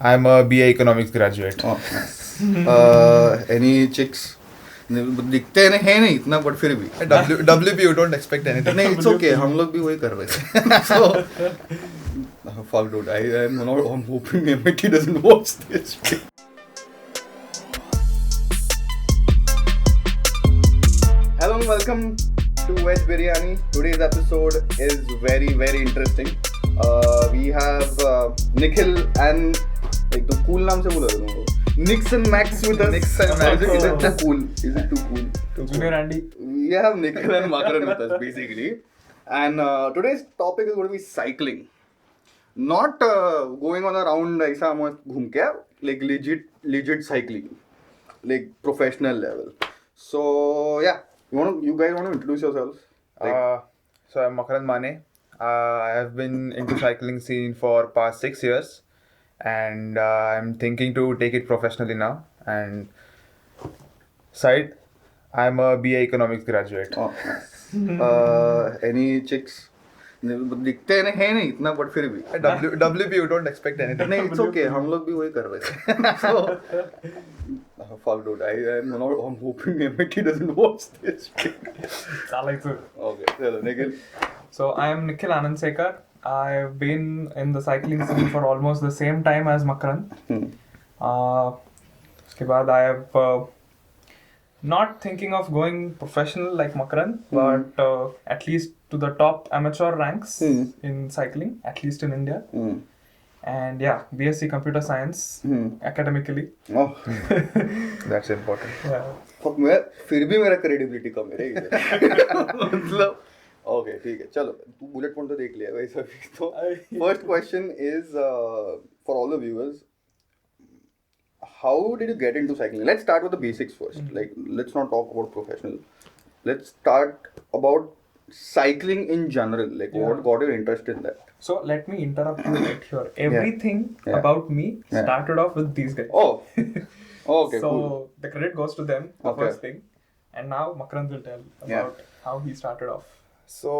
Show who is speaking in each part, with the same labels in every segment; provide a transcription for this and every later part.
Speaker 1: I'm a BA Economics graduate.
Speaker 2: Oh, any chicks? दिखते हैं है नहीं इतना बट फिर भी
Speaker 1: WP, you don't expect anything.
Speaker 2: नहीं इट्स ओके हम लोग भी वही कर रहे थे so fuck dude I'm hoping MIT doesn't watch this. Hello and welcome to Veg Biryani. Today's episode is very interesting. We have Nikhil and एक तो cool नाम से बोला तुमको Nix and Max with us.
Speaker 1: Nix and Max.
Speaker 2: Is it too cool? Is it too cool?
Speaker 3: Junior Andy.
Speaker 2: We have Nikhil and Makaran with us basically. And today's topic is going to be cycling. Not going on a round ऐसा हम घूम के like legit cycling, like professional level. So yeah, you guys want to introduce yourselves?
Speaker 1: So I'm Makaran Mane. I have been into cycling scene for past 6 years, and I'm thinking to take it professionally now. And side, I'm a BA Economics graduate.
Speaker 2: Oh. Any chicks? दिखते हैं है नहीं इतना but फिर भी
Speaker 1: WP, you don't expect anything.
Speaker 2: नहीं it's okay हम लोग भी वही कर रहे थे so fuck dude I'm hoping MIT doesn't watch this.
Speaker 3: चालायचं.
Speaker 2: Okay, चलो Nikhil.
Speaker 3: So I am Nikhil Anandsekar. I've been in the cycling scene for almost the same time as Makaran. उसके बाद I have not thinking of going professional like Makaran, but at least to the top amateur ranks in cycling, at least in India. And yeah, BSc Computer Science academically.
Speaker 2: Oh,
Speaker 1: That's important.
Speaker 3: Yeah.
Speaker 2: fuck मैं फिर भी मेरा credibility कम है रे मतलब okay ठीक है चलो तू बुलेट पॉइंट तो देख लिया वैसे भी तो first question is for all the viewers how did you get into cycling? Let's start with the basics first. Like, let's not talk about professional. Let's start about cycling in general. Like, what got you interested in that?
Speaker 3: So let me interrupt you right here. Everything
Speaker 2: Yeah.
Speaker 3: about me started off with these guys.
Speaker 2: Oh, okay,
Speaker 3: So
Speaker 2: cool.
Speaker 3: the credit goes to them, the
Speaker 2: Okay.
Speaker 3: first thing. And now Makaran will tell about how he started off.
Speaker 1: So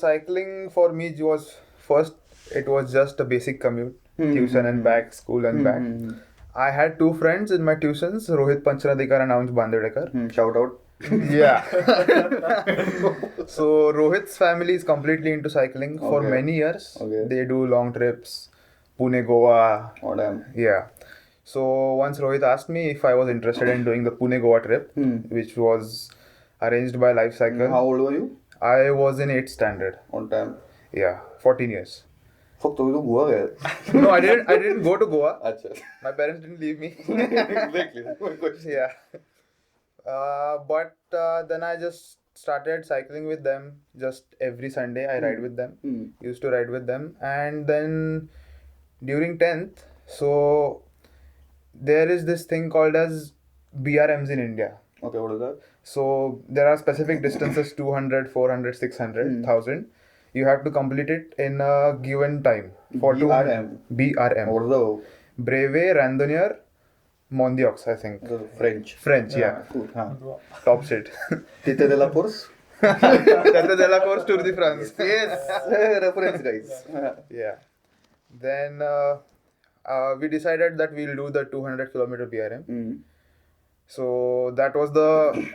Speaker 1: cycling for me it was just a basic commute, tuition and back, school and back. I had two friends in my tuitions, Rohit Panchradekar and Anj Bandedekar.
Speaker 2: Shout out.
Speaker 1: Yeah. So Rohit's family is completely into cycling for
Speaker 2: Okay.
Speaker 1: many years.
Speaker 2: Okay.
Speaker 1: They do long trips, Pune, Goa.
Speaker 2: Oh damn.
Speaker 1: Yeah. So once Rohit asked me if I was interested in doing the Pune Goa trip, which was arranged by Life Cycle.
Speaker 2: How old were you?
Speaker 1: I was in 8th standard.
Speaker 2: On time.
Speaker 1: Yeah, 14 years.
Speaker 2: Fuck तो गोवा गए.
Speaker 1: No, I didn't go to Goa.
Speaker 2: अच्छा.
Speaker 1: My parents didn't leave me.
Speaker 2: Exactly. That's my question.
Speaker 1: Yeah. But then I just started cycling with them. Just every Sunday I ride with them. Used to ride with them. And then during 10th, so there is this thing called as BRMs in India.
Speaker 2: Okay, what is that?
Speaker 1: So there are specific distances 200, 400, 600, 1000. You have to complete it in a given time. For
Speaker 2: BRM.
Speaker 1: BRM.
Speaker 2: What is the
Speaker 1: Brevet, Randonnier, Mondiox, I think.
Speaker 2: French?
Speaker 1: French, yeah.
Speaker 2: Cool. हाँ.
Speaker 1: Top shit.
Speaker 2: Tite de la course.
Speaker 1: Tete de la course Tour de France.
Speaker 2: Yes. Reference guys.
Speaker 1: Yeah. Then we decided that we'll do the 200 kilometer BRM. So that was the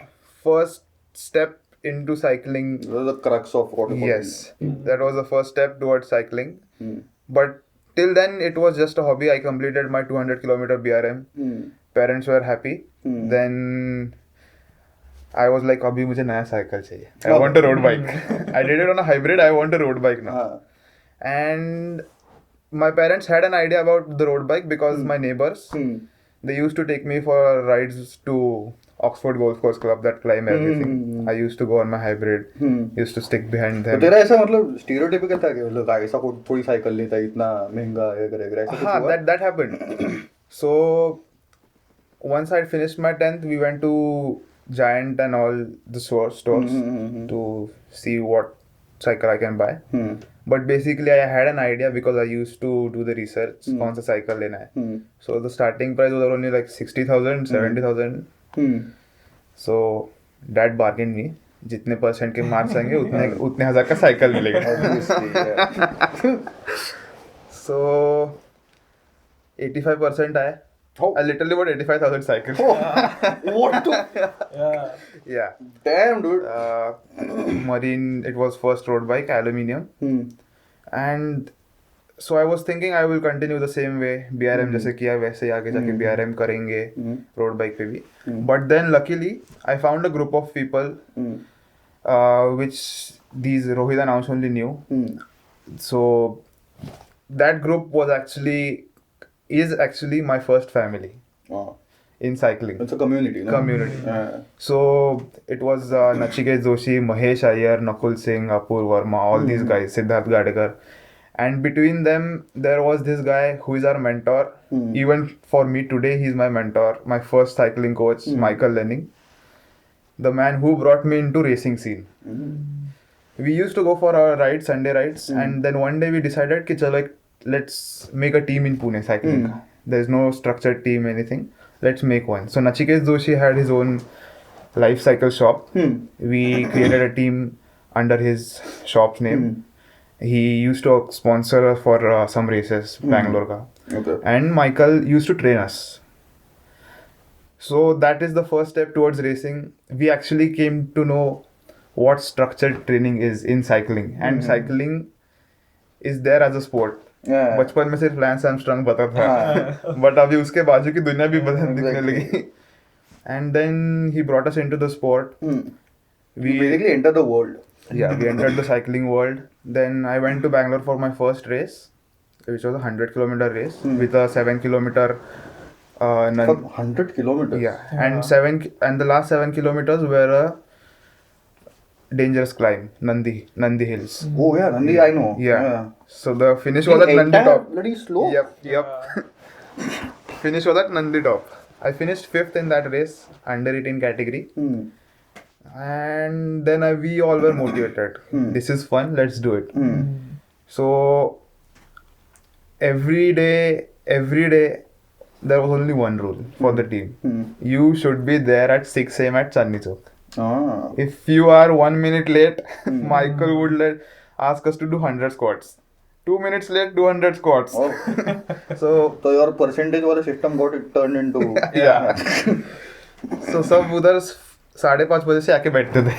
Speaker 1: first step into cycling.
Speaker 2: That was the crux of what you
Speaker 1: Yes, that was the first step towards cycling. But till then, it was just a hobby. I completed my 200 kilometer BRM. Parents were happy. Then I was like, "Abhi mujhe naya cycle chahiye. I want a road bike." I did it on a hybrid. I want a road bike now. And my parents had an idea about the road bike because my neighbors, they used to take me for rides to Oxford Golf Course Club that climb everything. I used to go on my hybrid. Used to stick behind
Speaker 2: तो
Speaker 1: them.
Speaker 2: तेरा ऐसा मतलब stereotypical था कि मतलब ऐसा कोई cycle नहीं था इतना महंगा वगैरह ऐसा कुछ
Speaker 1: हाँ,
Speaker 2: हुआ?
Speaker 1: that happened. So once I finished my 10th, we went to Giant and all the stores to see what cycle I can buy. But basically I had an idea because I used to do the research कौन सा cycle लेना है. So the starting price was only like 60,000, 70,000. So dad bargained me. जितने percent के marks आएंगे उतने हजार का साइकिल मिलेगा.
Speaker 2: Obviously, yeah.
Speaker 1: So 85% आए.
Speaker 2: Oh.
Speaker 1: I literally bought 85,000 cycles.
Speaker 2: What the?
Speaker 3: Yeah.
Speaker 1: Yeah.
Speaker 2: Damn, dude.
Speaker 1: Marine, it was first road bike, aluminium. And so I was thinking I will continue the same way. BRM जैसे किया वैसे ही आगे जाके BRM करेंगे road bike पे भी. But then luckily I found a group of people which these Rohit and Ansh only knew. So that group is actually my first family
Speaker 2: Oh.
Speaker 1: in cycling.
Speaker 2: It's a community, no?
Speaker 1: Community.
Speaker 2: Yeah.
Speaker 1: So it was Nachiket Joshi, Mahesh Iyer, Nakul Singh, Apur Verma, all these guys, Siddharth Gadekar. And between them, there was this guy who is our mentor. Even for me today, he's my mentor. My first cycling coach, Michael Lenning. The man who brought me into racing scene. We used to go for our rides, Sunday rides. And then one day we decided, ki, chalo, let's make a team in Pune cycling. There's no structured team, anything. Let's make one. So Nachiket Joshi had his own life cycle shop. We created a team under his shop's name. He used to sponsor us for some races, Bangalore ka.
Speaker 2: Okay.
Speaker 1: And Michael used to train us. So that is the first step towards racing. We actually came to know what structured training is in cycling. And cycling is there as a sport.
Speaker 2: Yeah.
Speaker 1: बचपन में सिर्फ lens Armstrong पता था but अभी उसके बाजू की दुनिया भी दिखने लगी and then he brought us into the sport
Speaker 2: We basically enter the world.
Speaker 1: we entered the cycling world. Then I went to Bangalore for my first race, which was a 100-kilometer race with a 7-kilometer
Speaker 2: From 100 kilometers.
Speaker 1: and the last 7 kilometers were a dangerous climb, Nandi Hills.
Speaker 2: Oh yeah, Nandi, I know.
Speaker 1: Yeah. So the finish was at Nandi top.
Speaker 2: Bloody slow.
Speaker 1: Yep. Finish was at Nandi top. I finished 5th in that race, under 18 category. And then we all were motivated. This is fun, let's do it. So every day, there was only one rule for the team. You should be there at 6 a.m. at Chandni Chowk.
Speaker 2: Ah.
Speaker 1: If you are 1 minute late, Michael would ask us to do 100 squats. 2 minutes late, do 100 squats.
Speaker 2: Oh. So your percentage वाला system got it turned into.
Speaker 1: Yeah. So सब उधर 5:30 बजे से आके बैठते थे.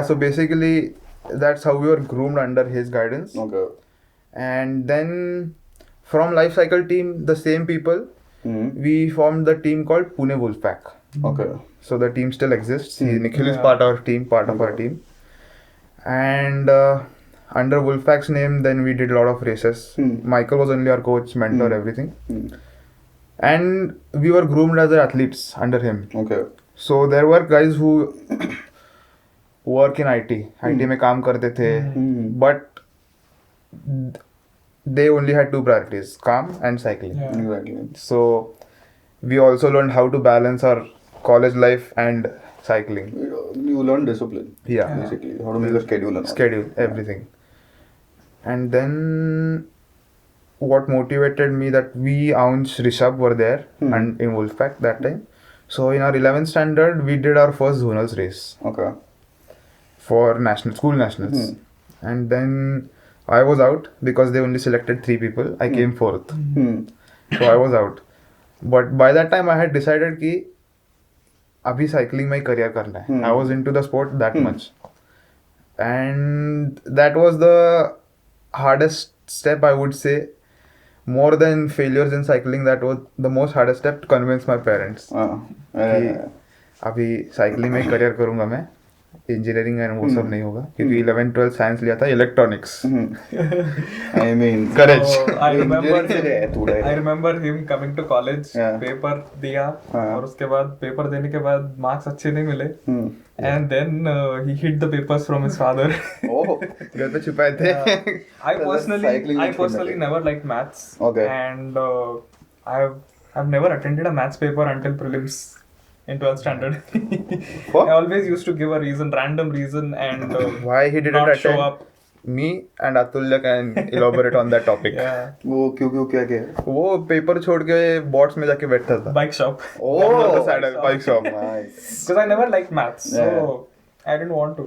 Speaker 1: So basically, that's how we were groomed under his guidance.
Speaker 2: Okay.
Speaker 1: And then from life cycle team, the same people, we formed the team called Pune Wolfpack.
Speaker 2: Okay.
Speaker 1: So the team still exists. Nikhil is part of our team, And under Wolfpack's name, then we did a lot of races. Michael was only our coach, mentor, everything. And we were groomed as athletes under him.
Speaker 2: Okay.
Speaker 1: So there were guys who work in IT. IT में काम करते थे. But they only had 2 priorities, काम and cycling.
Speaker 3: Yeah.
Speaker 2: Exactly.
Speaker 1: So we also learned how to balance our college life and cycling.
Speaker 2: You learn discipline.
Speaker 1: Yeah.
Speaker 2: Basically, how to make a schedule and all.
Speaker 1: Schedule, everything. And then what motivated me that we, Ansh, Rishabh were there and in Wolfpack that time. So in our 11th standard, we did our first zonals race
Speaker 2: Okay.
Speaker 1: for school nationals. And then I was out because they only selected 3 people. I came 4th. So I was out. But by that time I had decided कि अभी cycling में career करना है. I was into the sport that much. And that was the hardest step, I would say. More than failures in cycling, that was the most hardest step to convince my parents. कि अभी cycling में career करूँगा मैं. Engineering and वो सब नहीं होगा क्योंकि 11th-12th साइंस लिया था electronics.
Speaker 2: I mean,
Speaker 1: courage.
Speaker 3: I remember him coming to college.
Speaker 2: Yeah.
Speaker 3: Paper दिया और उसके बाद पेपर देने के बाद मार्क्स अच्छे नहीं मिले. And then he hid the papers from his father.
Speaker 2: Oh.
Speaker 1: घर पे छुपाए थे.
Speaker 3: I personally never liked maths.
Speaker 2: Okay.
Speaker 3: And I've never attended a maths paper until prelims in 12th standard.
Speaker 2: What?
Speaker 3: I always used to give a random reason, and
Speaker 1: Why he didn't
Speaker 3: not show
Speaker 1: attend?
Speaker 3: up.
Speaker 1: Me and Atulya can elaborate on that topic.
Speaker 3: Yeah.
Speaker 2: वो क्यों क्या
Speaker 1: वो paper छोड़ के bots में जाके बैठता था.
Speaker 3: Bike shop.
Speaker 2: Oh.
Speaker 1: Bike shop.
Speaker 2: Nice.
Speaker 3: Because I never liked maths, so I didn't want to.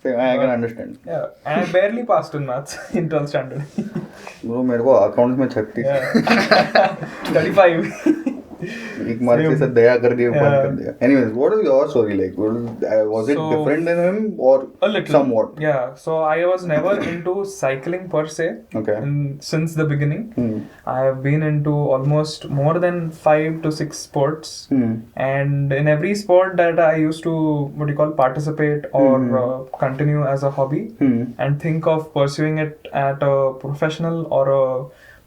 Speaker 2: I can understand.
Speaker 3: Yeah, and I barely passed in maths in 12th standard.
Speaker 2: Bro मेरे को account में 36
Speaker 3: Yeah. 35.
Speaker 2: एक मार के साथ दया कर दिया बंद कर दिया. Anyways, what is your story like? Was it
Speaker 3: So-
Speaker 2: different than him or
Speaker 3: A little.
Speaker 2: somewhat?
Speaker 3: Yeah. So I was never into cycling per se.
Speaker 2: Okay.
Speaker 3: Since the beginning.
Speaker 2: Hmm.
Speaker 3: I have been into almost more than 5 to 6 sports.
Speaker 2: Hmm.
Speaker 3: And in every sport that I used to, what you call, participate or continue as a hobby
Speaker 2: Hmm.
Speaker 3: and think of pursuing it at a professional or a,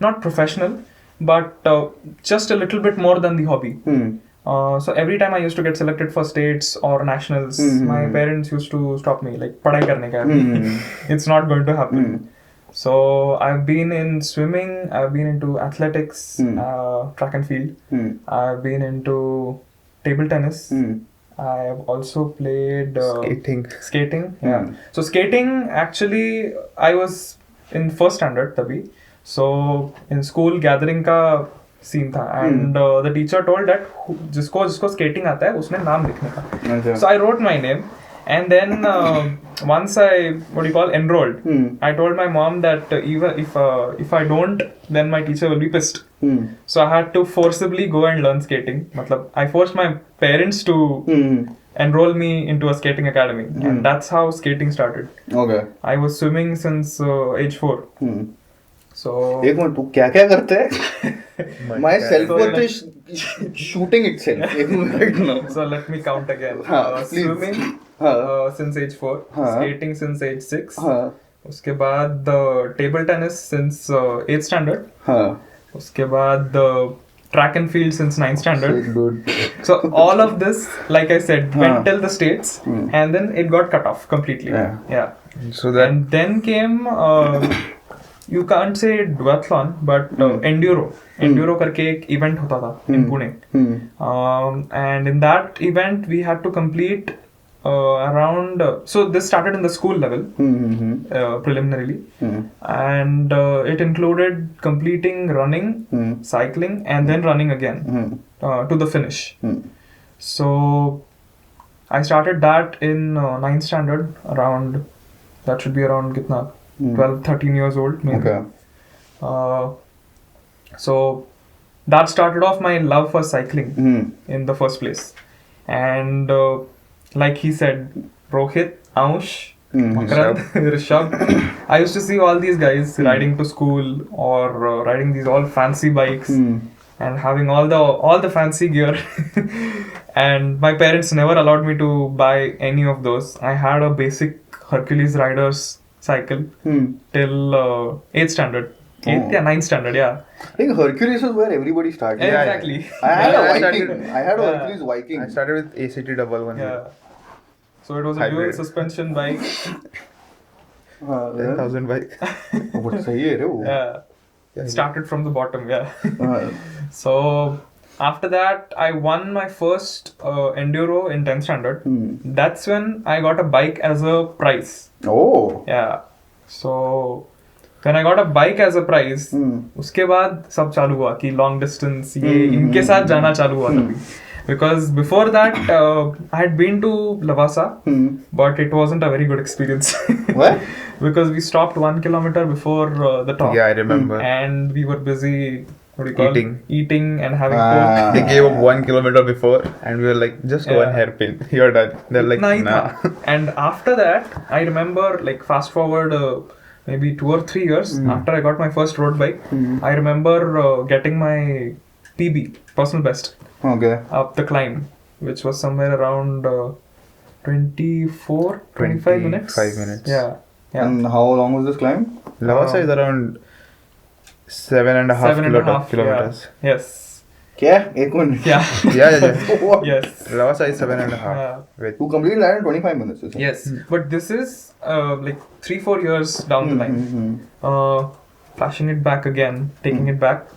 Speaker 3: not professional, but just a little bit more than the hobby.
Speaker 2: Hmm.
Speaker 3: So every time I used to get selected for states or nationals, my parents used to stop me, like, padai karne ka hai abhi. It's not going to happen. So I've been in swimming, I've been into athletics, track and field. I've been into table tennis. I've also played skating. Yeah. So skating, actually, I was in first standard tabhi. So in school gathering का scene था and the teacher told that जिसको skating आता है उसने नाम लिखने का.
Speaker 2: Okay.
Speaker 3: So I wrote my name and then once I enrolled, I told my mom that even if I don't, then my teacher will be pissed. So I had to forcibly go and learn skating. मतलब I forced my parents to enroll me into a skating academy and that's how skating started.
Speaker 2: Okay.
Speaker 3: I was swimming since age 4. So
Speaker 2: एक minute तू क्या क्या करता है? My self worth is shooting itself. एक minute now.
Speaker 3: so let me count again.
Speaker 2: Please.
Speaker 3: Swimming since age 4, skating since age 6. उसके बाद table tennis since 8th standard. उसके बाद track and field since 9th standard.
Speaker 2: Good.
Speaker 3: So all of this, like I said, went till the states and then it got cut off completely. Yeah.
Speaker 1: So that
Speaker 3: And then came you can't say duathlon, but enduro. Enduro करके एक event होता था in Pune. And in that event we had to complete around. So this started in the school level preliminarily, and it included completing running, cycling, and then running again to the finish. So I started that in 9th standard around. That should be around kitna 12, 13 years old maybe.
Speaker 2: Okay.
Speaker 3: So that started off my love for cycling in the first place. And like he said, Rohit, Ansh, Makarand, Rishabh, I used to see all these guys riding to school or riding these all fancy bikes and having all the fancy gear. And my parents never allowed me to buy any of those. I had a basic Hercules Riders cycle till 8th standard. 8th, 9th standard, yeah.
Speaker 2: I think Hercules is where everybody started.
Speaker 3: Yeah, exactly.
Speaker 2: I had a
Speaker 1: I
Speaker 2: Viking.
Speaker 1: started-
Speaker 2: I had a
Speaker 3: Yeah.
Speaker 2: Hercules Viking.
Speaker 1: I started with ACT double one.
Speaker 3: Yeah. So it was a dual
Speaker 1: Hybrid.
Speaker 3: suspension bike.
Speaker 1: 10,000 bike.
Speaker 2: What सही है रे वो.
Speaker 3: Yeah. Started from the bottom, yeah.
Speaker 2: हाँ.
Speaker 3: So after that, I won my first enduro in 10th standard. That's when I got a bike as a prize.
Speaker 2: Oh.
Speaker 3: Yeah. So when I got a bike as a prize, उसके बाद सब चालू हुआ कि long distance ये इनके साथ जाना चालू हुआ तभी. Because before that, I had been to Lavasa, but it wasn't a very good experience.
Speaker 2: What?
Speaker 3: Because we stopped 1 kilometer before the top.
Speaker 1: Yeah, I remember.
Speaker 3: And we were busy, what do you call eating and having
Speaker 2: Ah.
Speaker 3: coke.
Speaker 1: They gave up 1 kilometer before, and we were like, just
Speaker 3: Yeah.
Speaker 1: one hairpin, you're done. They're like,
Speaker 3: Itna hi
Speaker 1: nah.
Speaker 3: tha. And after that, I remember, like, fast forward maybe 2 or 3 years after I got my first road bike, I remember getting my PB, personal best,
Speaker 2: Okay.
Speaker 3: up the climb, which was somewhere around 25 minutes.
Speaker 1: 25 minutes.
Speaker 3: Yeah. Yeah.
Speaker 2: And how long was this climb?
Speaker 1: Lavasa is around 7.5
Speaker 3: 7.5
Speaker 1: kilometers.
Speaker 3: Yeah. Yes.
Speaker 2: क्या? एक minute.
Speaker 3: Yeah.
Speaker 1: Yeah.
Speaker 2: What?
Speaker 3: Yes.
Speaker 1: Lavasa is 7.5.
Speaker 3: Yeah.
Speaker 1: With
Speaker 2: You completed that in 25 minutes. You said?
Speaker 3: Yes. But this is like 3-4 years down the line. Flashing it back again, taking it back.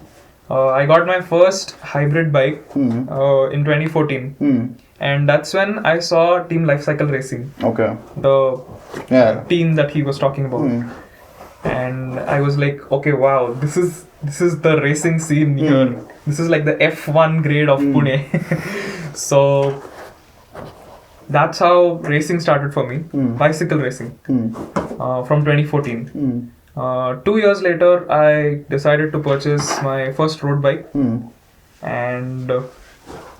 Speaker 3: I got my first hybrid bike in 2014. And that's when I saw Team Lifecycle Racing,
Speaker 2: Okay.
Speaker 3: the
Speaker 2: Yeah.
Speaker 3: team that he was talking about. And I was like, okay, wow, this is the racing scene here. This is like the F1 grade of Pune. So that's how racing started for me. Bicycle racing from 2014. 2 years later, I decided to purchase my first road bike, and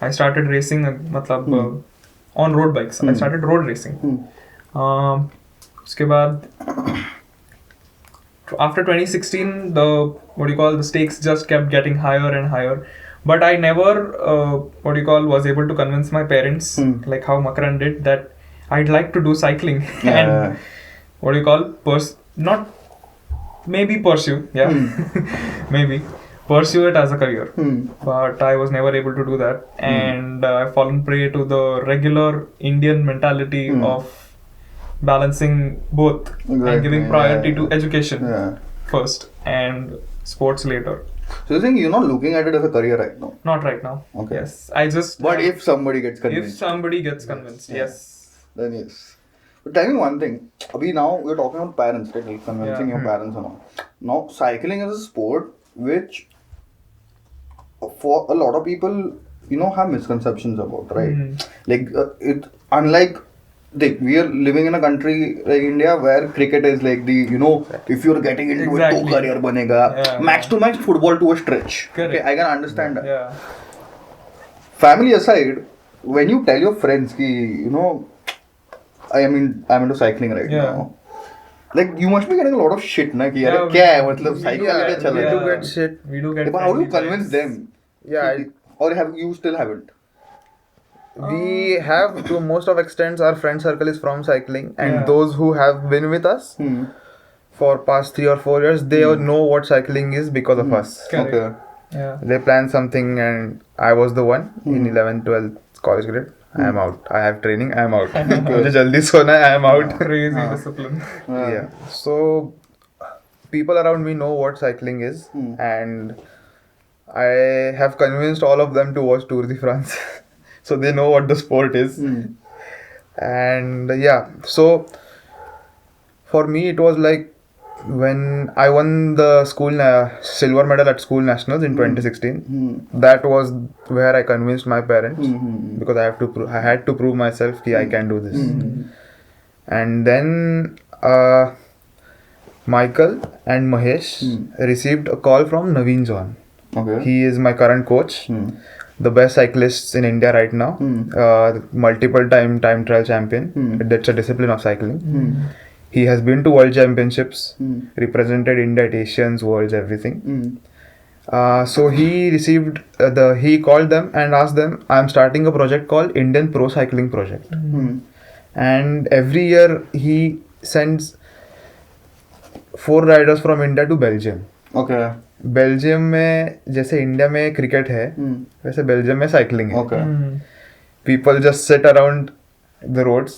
Speaker 3: I started racing. On road bikes, I started road racing. उसके बाद after 2016, the stakes just kept getting higher and higher. But I never was able to convince my parents, like how Makaran did, that I'd like to do cycling and maybe pursue it as a career. But I was never able to do that, and I've fallen prey to the regular Indian mentality of balancing both and giving priority to education first and sports later.
Speaker 2: So you're saying you're not looking at it as a career right now?
Speaker 3: Not right now.
Speaker 2: Okay.
Speaker 3: Yes, I just.
Speaker 2: But if somebody gets convinced.
Speaker 3: Yes.
Speaker 2: Then yes. But tell me one thing. Now we're talking about parents, right? Like convincing your parents and all. Now cycling is a sport which, for a lot of people, have misconceptions about, right? Like unlike. We are living in a country like India where cricket is like the, if you're getting into it, to career banega. Max to max football to a stretch.
Speaker 3: Correct.
Speaker 2: Okay, I can understand that.
Speaker 3: Yeah.
Speaker 2: Family aside, when you tell your friends ki, I'm into cycling right now. Like you must be getting a lot of shit, na? Ki,
Speaker 3: Yeah,
Speaker 2: cycle
Speaker 1: we
Speaker 2: chal raha
Speaker 1: do
Speaker 2: hai.
Speaker 1: get shit.
Speaker 3: We do get.
Speaker 2: But how do you
Speaker 3: friendly
Speaker 2: convince
Speaker 3: giants.
Speaker 2: them?
Speaker 1: Yeah,
Speaker 2: Or have you still haven't?
Speaker 1: we have, to most of extents, our friend circle is from cycling, and
Speaker 3: Yeah.
Speaker 1: those who have been with us for past 3 or 4 years, they all know what cycling is because of us.
Speaker 3: Correct.
Speaker 2: Okay.
Speaker 3: Yeah.
Speaker 1: They planned something, and I was the one in 11th, 12th college grade. I am out. I have training. I am out. मुझे जल्दी सोना है, I am out.
Speaker 3: Crazy discipline.
Speaker 1: Yeah. So people around me know what cycling is, and I have convinced all of them to watch Tour de France, so they know what the sport is. And yeah, so for me it was like when I won the school silver medal at school nationals in 2016. That was where I convinced my parents because I had to prove myself that I can do this. And then Michael and Mahesh received a call from Naveen John.
Speaker 2: Okay.
Speaker 1: He is my current coach, the best cyclist in India right now, multiple time trial champion. That's a discipline of cycling. He has been to world championships, represented India at Asians, Worlds, everything. So he received he called them and asked them, I am starting a project called Indian Pro Cycling Project. And every year he sends 4 riders from India to Belgium.
Speaker 2: Okay.
Speaker 1: Belgium में जैसे India में cricket है वैसे Belgium में cycling है.
Speaker 2: Okay.
Speaker 1: People just sit around the roads,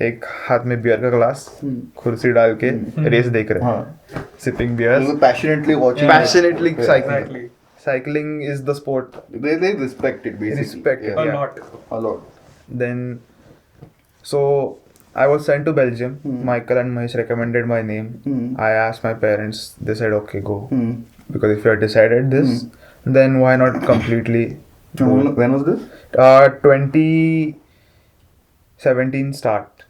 Speaker 1: एक हाथ में बियर का ग्लास, कुर्सी डाल के रेस देख रहे हैं, sipping beer,
Speaker 2: Passionately watching.
Speaker 1: Passionately cycling.
Speaker 3: Exactly.
Speaker 1: Cycling is the sport.
Speaker 2: They respect it basically.
Speaker 1: Respect it.
Speaker 3: A
Speaker 1: Yeah.
Speaker 3: lot.
Speaker 2: A lot.
Speaker 1: Then so I was sent to Belgium. Michael and Mahesh recommended my name. I asked my parents. They said, "Okay, go." Because if you have decided this, then why not completely?
Speaker 2: When was this?
Speaker 1: 2017 start.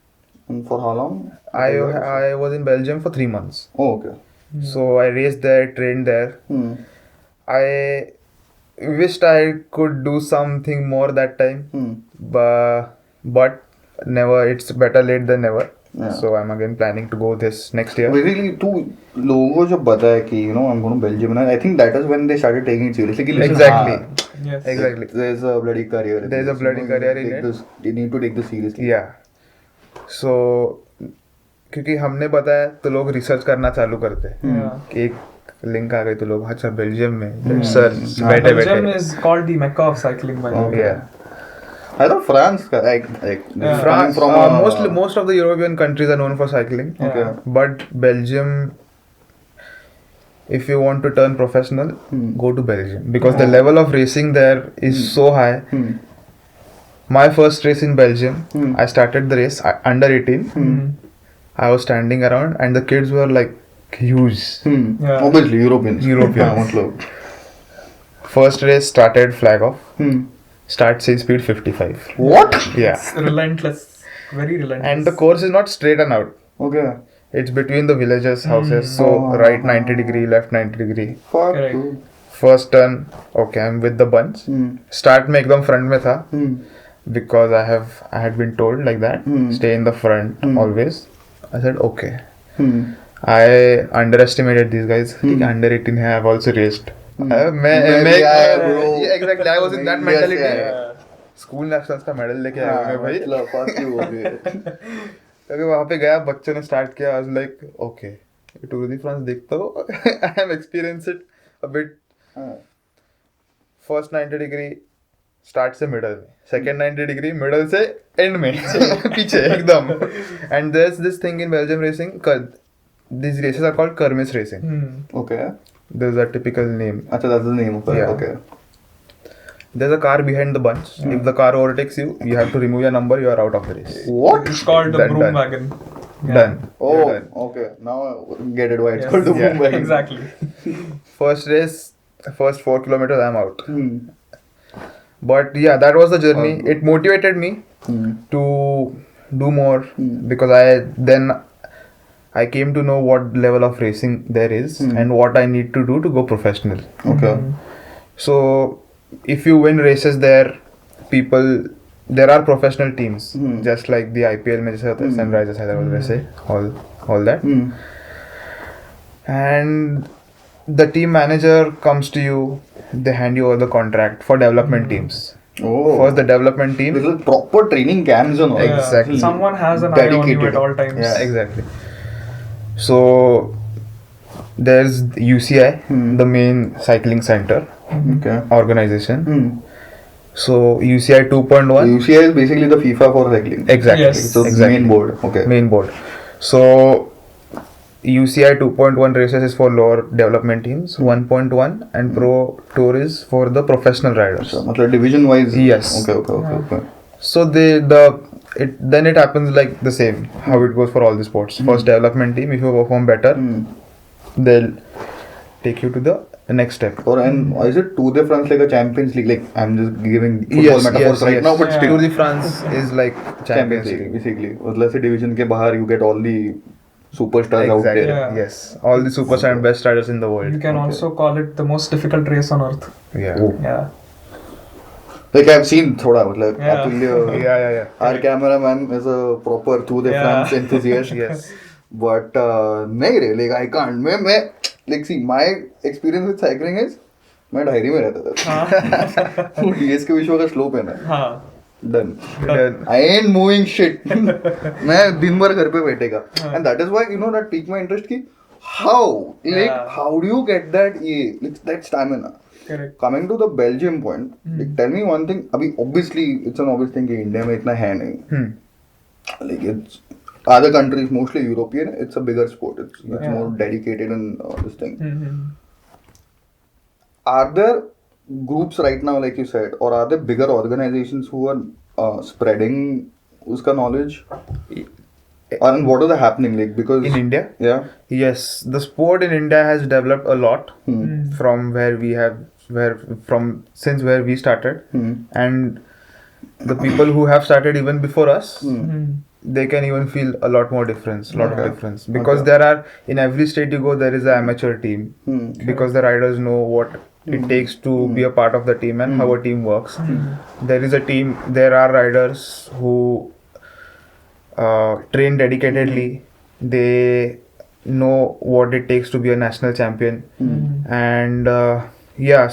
Speaker 2: And for how long?
Speaker 1: I was in Belgium for 3 months.
Speaker 2: Oh, okay.
Speaker 1: So I raced there, trained there. I wished I could do something more that time, but never. It's better late than never.
Speaker 2: Yeah.
Speaker 1: So I'm again planning to go this next year.
Speaker 2: Basically, तू लोगों को जब पता है कि I'm going to Belgium, and I think that is when they started taking it seriously. कि listen,
Speaker 1: Exactly.
Speaker 3: Yes.
Speaker 1: Exactly.
Speaker 2: There's a bloody career. in
Speaker 1: There's a
Speaker 2: this,
Speaker 1: bloody career in
Speaker 2: take
Speaker 1: it.
Speaker 2: this, you need to take this seriously.
Speaker 1: Yeah. So क्योंकि हमने बताया तो लोग research करना चालू करते हैं कि एक लिंक आ गई तो लोग अच्छा बेल्जियम में सर्च बैठे
Speaker 3: Belgium
Speaker 1: बैठे.
Speaker 3: is called the Mecca of cycling by the way.
Speaker 1: Yeah.
Speaker 2: I thought France, like
Speaker 1: France,
Speaker 2: from
Speaker 1: most of the European countries are known for cycling.
Speaker 2: Okay.
Speaker 1: But Belgium, if you want to turn professional, go to Belgium because the level of racing there is so high. My first race in Belgium, I started the race under 18. I was standing around and the kids were like huge.
Speaker 3: Yeah.
Speaker 2: Obviously Europeans.
Speaker 1: Europeans. First race started flag off. Start say speed 55.
Speaker 2: What?
Speaker 1: Yeah.
Speaker 3: It's relentless. Very relentless.
Speaker 1: And the course is not straight and out.
Speaker 2: Okay.
Speaker 1: It's between the villagers' houses. So right 90 degree, left 90 degree.
Speaker 2: Fuck.
Speaker 3: Correct.
Speaker 2: dude.
Speaker 1: First turn, okay, I'm with the bunch. Start में एकदम front में था. Because I had been told like that. Stay in the front always. I said okay. I underestimated these guys. Under 18 I have also raced.
Speaker 2: Yeah, bro.
Speaker 1: Yeah, exactly. I was in that
Speaker 2: Yes,
Speaker 1: mentality.
Speaker 2: yeah.
Speaker 1: School nationals का medal लेके आए होंगे भाई.
Speaker 2: मतलब fuck you, okay.
Speaker 1: क्योंकि वहाँ पे गया, बच्चों ने स्टार्ट किया. I was like okay, Tour de France देखता हूँ. I have experienced it a bit. First 90 degree start से मिडल में, सेकंड 90 डिग्री मिडल से एंड में पीछे एकदम. And there is this thing in Belgium racing, these races are called Kermis racing.
Speaker 2: Okay.
Speaker 1: There's a typical name.
Speaker 2: Achha, that's the name of it.
Speaker 1: Yeah.
Speaker 2: Okay.
Speaker 1: There's a car behind the bunch. If the car overtakes you, you have to remove your number, you are out of the race.
Speaker 2: What?
Speaker 3: It's called the
Speaker 1: Done,
Speaker 3: broom
Speaker 1: done.
Speaker 3: wagon.
Speaker 1: Done.
Speaker 2: Oh,
Speaker 1: You're done.
Speaker 2: okay. Now I get it why it's
Speaker 3: Yes.
Speaker 2: called the
Speaker 1: Yeah.
Speaker 2: boom wagon.
Speaker 3: Exactly.
Speaker 1: First race, first 4 kilometers, I'm out. But yeah, that was the journey. It motivated me to do more because I came to know what level of racing there is and what I need to do to go professional.
Speaker 2: Okay.
Speaker 1: So if you win races there, there are professional teams, just like the IPL में जैसे होता है, Sunrisers Hyderabad वैसे, all that. And the team manager comes to you, they hand you over the contract for development teams.
Speaker 2: Oh.
Speaker 1: First the development team.
Speaker 2: This is proper training camps and all.
Speaker 3: Yeah.
Speaker 1: Exactly.
Speaker 3: Someone has an eye on you
Speaker 2: Dedicated.
Speaker 3: at all times.
Speaker 1: Yeah, exactly. So there's UCI, the main cycling center
Speaker 2: Okay.
Speaker 1: organization. So UCI 2.1.
Speaker 2: UCI is basically the FIFA for cycling.
Speaker 1: Exactly.
Speaker 3: Yes.
Speaker 2: It's the
Speaker 1: Exactly.
Speaker 2: main board. Okay.
Speaker 1: Main board. So UCI 2.1 races is for lower development teams. 1.1 and Pro Tour is for the professional riders.
Speaker 2: So, मतलब division wise.
Speaker 1: Yes.
Speaker 2: Okay.
Speaker 1: So then it happens like the same how it goes for all the sports. First development team, if you perform better, they'll take you to the next step.
Speaker 2: And is it Tour de France like a Champions League? Like I'm just giving football metaphors right now, but still
Speaker 1: Tour de France is like
Speaker 2: Champions League basically. मतलब से division के बाहर you get all the superstars out
Speaker 1: Exactly.
Speaker 2: there.
Speaker 3: Yeah.
Speaker 1: Yes, all the superstar and best riders in the world.
Speaker 3: You can also call it the most difficult race on earth.
Speaker 1: Yeah.
Speaker 2: Oh.
Speaker 3: Yeah.
Speaker 2: Like I've seen थोड़ा मतलब
Speaker 3: Yeah.
Speaker 2: Atulya,
Speaker 1: Yeah.
Speaker 2: our cameraman is a proper Tour de
Speaker 3: Yeah.
Speaker 2: France enthusiast.
Speaker 1: Yes.
Speaker 2: But नहीं रे, like I can't. मैं like see my experience with cycling is मैं diary में रहता था. वो DS के विश्व का स्लोप है ना.
Speaker 3: हाँ.
Speaker 2: Done.
Speaker 1: Done.
Speaker 2: I ain't moving shit. मैं दिन भर घर पे बैठेगा. And that is why you know that piqued my interest की how like
Speaker 3: Yeah.
Speaker 2: how do you get that that stamina?
Speaker 3: Correct.
Speaker 2: Coming to the Belgium point, like, tell me one thing. अभी obviously it's an obvious thing कि India में इतना है नहीं. Like it's other countries, mostly European, it's a bigger sport. It's
Speaker 3: Yeah.
Speaker 2: more dedicated and this thing.
Speaker 3: Mm-hmm.
Speaker 2: Are there groups right now, like you said, or are there bigger organizations who are spreading uska knowledge? And what are they happening like? Because
Speaker 1: In India?
Speaker 2: yeah.
Speaker 1: Yes, the sport in India has developed a lot from since where we started, and the people who have started even before us, they can even feel a lot more difference, because there are, in every state you go, there is an amateur team, because the riders know what it takes to be a part of the team and how a team works. There is a team, there are riders who train dedicatedly. They know what it takes to be a national champion, and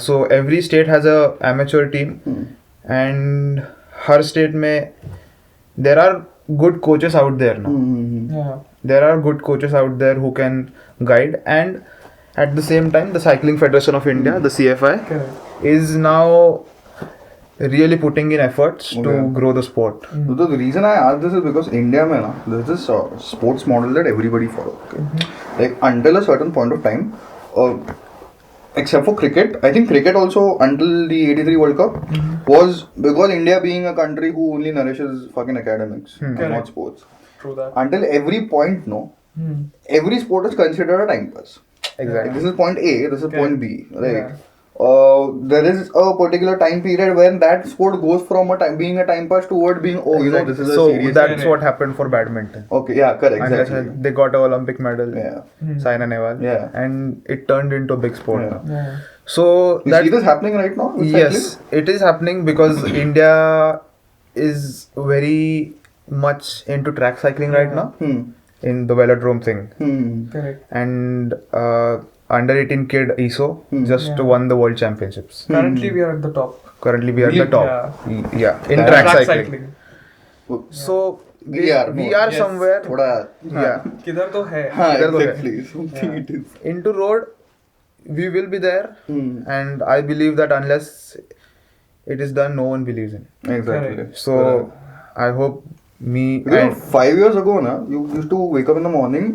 Speaker 1: so every state has a amateur team, and her state में there are good coaches out there now.
Speaker 3: Yeah.
Speaker 1: There are good coaches out there who can guide, and at the same time the Cycling Federation of India, the CFI,
Speaker 3: Correct.
Speaker 1: is now really putting in efforts to
Speaker 2: Okay.
Speaker 1: grow the sport.
Speaker 2: So the reason I ask this is because India में ना there's this sports model that everybody follows. Okay? Like until a certain point of time, except for cricket, I think cricket also until the '83 World Cup was because India being a country who only nourishes fucking academics and not
Speaker 3: Correct.
Speaker 2: sports.
Speaker 3: True that.
Speaker 2: Until every point, no, every sport is considered a time pass.
Speaker 1: Exactly.
Speaker 2: Like, this is point A, this is point B, right?
Speaker 3: Yeah.
Speaker 2: there is a particular time period when that sport goes from being a time pass toward being, oh, you know, this is a
Speaker 1: So
Speaker 2: serious.
Speaker 1: that's what happened for badminton.
Speaker 2: Okay, yeah, correct,
Speaker 1: And
Speaker 2: exactly.
Speaker 1: they got an Olympic medal,
Speaker 2: Yeah.
Speaker 1: Saina Nehwal,
Speaker 2: Yeah.
Speaker 1: and it turned into a big sport
Speaker 2: Yeah.
Speaker 1: now.
Speaker 3: Yeah.
Speaker 1: So
Speaker 2: You see this happening right now with
Speaker 1: yes, it is happening because India is very much into track cycling right now
Speaker 2: cycling?
Speaker 1: in the velodrome thing,
Speaker 3: Correct.
Speaker 1: and under 18 kid ESO just
Speaker 3: Yeah.
Speaker 1: won the world championships.
Speaker 3: Currently, we are at the top.
Speaker 1: Currently, we are at
Speaker 2: Really?
Speaker 1: the top. Yeah, in
Speaker 2: Yeah.
Speaker 1: track,
Speaker 3: Track
Speaker 1: cycling. So we are
Speaker 3: Yes.
Speaker 1: somewhere.
Speaker 2: थोड़ा
Speaker 1: Yeah,
Speaker 3: किधर तो है.
Speaker 2: हाँ,
Speaker 1: इधर तो है.
Speaker 2: exactly. Something it is.
Speaker 1: into road, we will be there, and I believe that unless it is done, no one believes in.
Speaker 2: Exactly.
Speaker 3: Correct.
Speaker 1: So I hope me
Speaker 2: Because
Speaker 1: and
Speaker 2: 5 years ago, na, you used to wake up in the morning.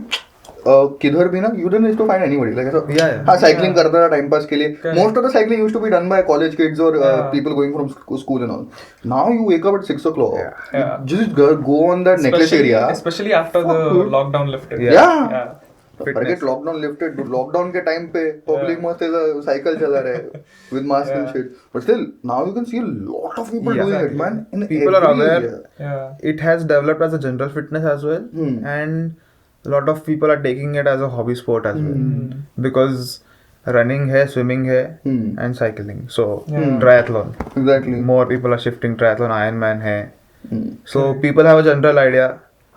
Speaker 2: किधर भी ना, you didn't used to find anybody. Like, so,
Speaker 1: Yeah, yeah.
Speaker 2: हाँ, cycling करता था time pass के लिए.
Speaker 3: Correct.
Speaker 2: Most of the cycling used to be done by college kids or
Speaker 3: Yeah.
Speaker 2: people going from school and all. Now you wake up at 6 o'clock.
Speaker 3: Yeah.
Speaker 2: Just go on that necklace area.
Speaker 3: Especially after the lockdown lifted.
Speaker 1: Yeah.
Speaker 3: Yeah.
Speaker 2: Forget lockdown lifted. Lockdown के time पे public मस्त ऐसा cycle चला रहे with mask and shit. But still, now you can see a lot of people
Speaker 1: Yeah.
Speaker 2: doing it,
Speaker 3: Exactly.
Speaker 2: man. In
Speaker 1: People are
Speaker 2: every
Speaker 1: aware.
Speaker 2: area.
Speaker 3: Yeah.
Speaker 1: it has developed as a general fitness as well, and a lot of people are taking it as a hobby sport as well, because running hai, swimming hai, and cycling. So triathlon.
Speaker 2: Exactly.
Speaker 1: More people are shifting triathlon, Ironman hai. So people have a general idea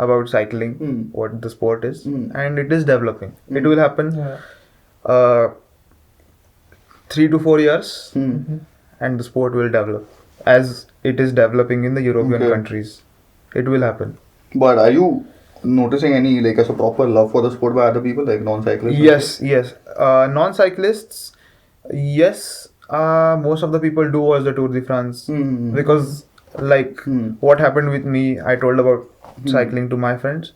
Speaker 1: about cycling, what the sport is, and it is developing. It will happen
Speaker 3: Yeah.
Speaker 1: 3 to 4 years, and the sport will develop as it is developing in the European
Speaker 2: Okay.
Speaker 1: countries. It will happen.
Speaker 2: But are you noticing any like as a proper love for the sport by other people, like non-cyclists?
Speaker 1: Yes. Non-cyclists, yes. Most of the people do watch the Tour de France because, like, what happened with me, I told about cycling to my friends.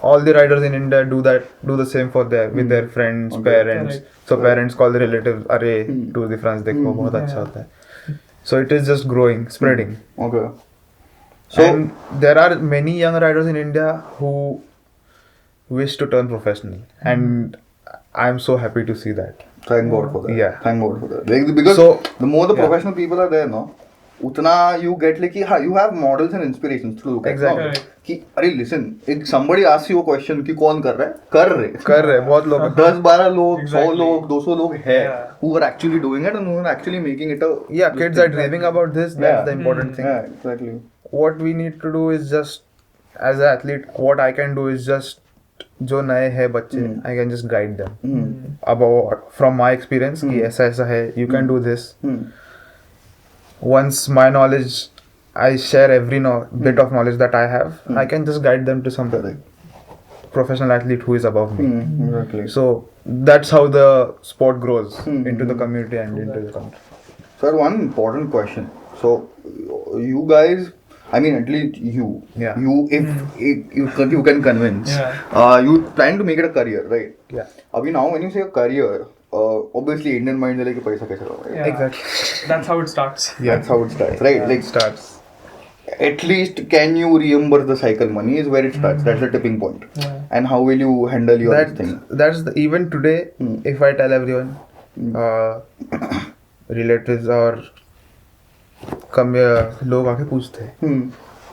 Speaker 1: All the riders in India do the same for with their friends, parents.
Speaker 3: Correct.
Speaker 1: So parents call the relatives, "Arey, Tour de France dekho, bahut अच्छा होता है." So it is just growing, spreading.
Speaker 2: Okay. So
Speaker 1: And there are many young riders in India who wish to turn professional, and I'm so happy to see that.
Speaker 2: thank God for that.
Speaker 1: Yeah.
Speaker 2: Thank God for that. Like, because
Speaker 1: So,
Speaker 2: the more the
Speaker 1: yeah.
Speaker 2: professional people are there, no, उतना you get like कि हाँ, you have models and inspirations to look at.
Speaker 1: Exactly.
Speaker 2: No? कि अरे listen, if somebody asks you a question कि कौन कर रहा है, कर रहे
Speaker 1: बहुत लोग
Speaker 2: 10-12 लोग, 100
Speaker 3: Exactly.
Speaker 2: लोग, 200 लोग है
Speaker 3: Yeah.
Speaker 2: who are actually doing it and who are actually making it a
Speaker 1: Yeah, kids are dreaming about this. That's the important thing.
Speaker 2: Yeah, exactly.
Speaker 1: What we need to do is just, as an athlete, what I can do is just, जो नए हैं बच्चे, I can just guide them about from my experience कि ऐसा ऐसा है, you can do this. Once my knowledge, I share every bit of knowledge that I have, I can just guide them to some professional athlete who is above me.
Speaker 2: Exactly.
Speaker 1: So that's how the sport grows into the community and into the country.
Speaker 2: Sir, one important question. So, you guys, I mean, at least you,
Speaker 1: Yeah.
Speaker 2: if you can convince,
Speaker 3: Yeah.
Speaker 2: you plan to make it a career, right?
Speaker 1: Yeah.
Speaker 2: Abhi now, when you say a career, obviously Indian mind is like paisa kaise kamaye.
Speaker 3: Yeah.
Speaker 1: Exactly.
Speaker 3: That's how it starts.
Speaker 2: That's how it starts, right? Like,
Speaker 1: Starts.
Speaker 2: at least can you reimburse the cycle money is where it starts. That's the tipping point.
Speaker 3: Yeah.
Speaker 2: And how will you handle your thing?
Speaker 1: That's even today, if I tell everyone, relatives और कम लोग आके पूछते हैं